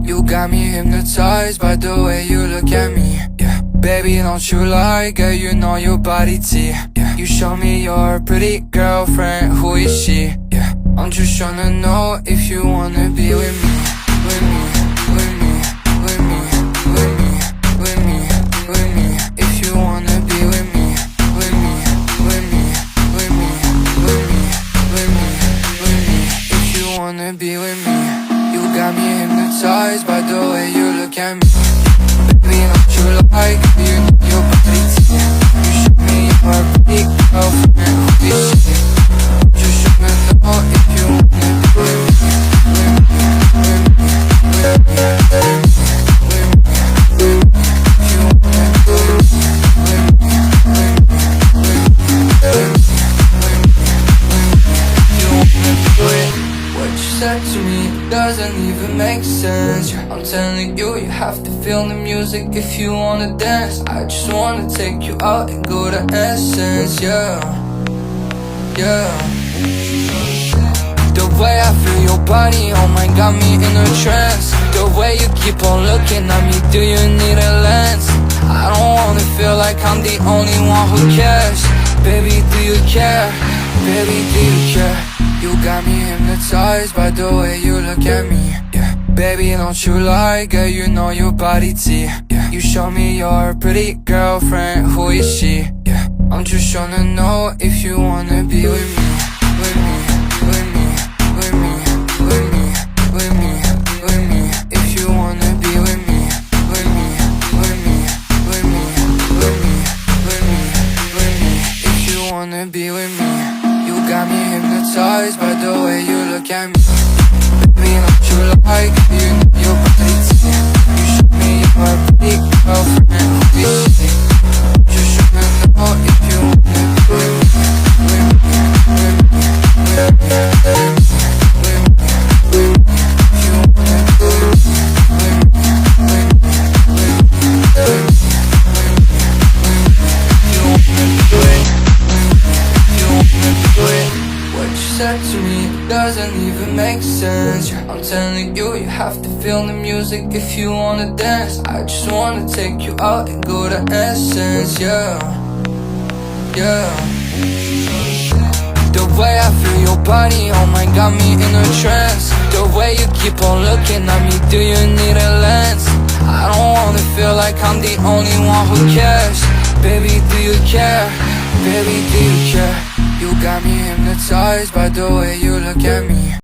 You got me hypnotized by the way you look at me, yeah. Baby, don't you lie, girl, you know your body T, yeah. You show me your pretty girlfriend, who is she, yeah. I'm just tryna know if you wanna be with me, with me, with me, with me, with me, with me, with me. If you wanna be with me, with me, with me, with me, with me, with me, with me. If you wanna be with me, you got me hypnotized by the way you look at me. Baby, don't you like you know your body T. You show me your pretty girlfriend, who is she? Just tryna know if you wanna be with me, with me, with me, with me, with me, with me, with me. If you wanna be with me, with me, with me, with me, with me, with me, with me. If you wanna be with me. What you said to me doesn't even make sense, yeah. I'm telling you, you have to feel the music if you wanna dance. I just wanna take you out and go to Essence, yeah, yeah. The way I feel your body, oh my, got me in a trance. The way you keep on looking at me, do you need a lens? I don't wanna feel like I'm the only one who cares. Baby, do you care? Baby, do you care? You got me hypnotized by the way you look at me, yeah. Baby, don't you lie, girl, you know your body T, yeah. You show me your pretty girlfriend, who is she, yeah. I'm just tryna know if you wanna be with me, with me, with me, with me, with me, with me, with me. If you wanna be with me, with me, with me, with me, with me, with me, with me. If you wanna be with me, you got me hypnotized by the way you look at me. Baby, don't you like you know your body T. You show me your pretty girlfriend, who is she? Just tryna know if you wanna be with me, with me, with me, with me, with me, with me, with me. If you wanna be with me, with me, with me, with me, with me, with me, with me. If you wanna be with me, if you wanna be with me. What you said to me doesn't even make sense, yeah. I'm telling you, you have to feel the music if you wanna dance. I just wanna take you out and go to Essence, yeah, yeah. The way I feel your body, oh my, got me in a trance. The way you keep on looking at me, do you need a lens? I don't wanna feel like I'm the only one who cares. Baby, do you care? Baby, do you care? You got me hypnotized by the way you look at me.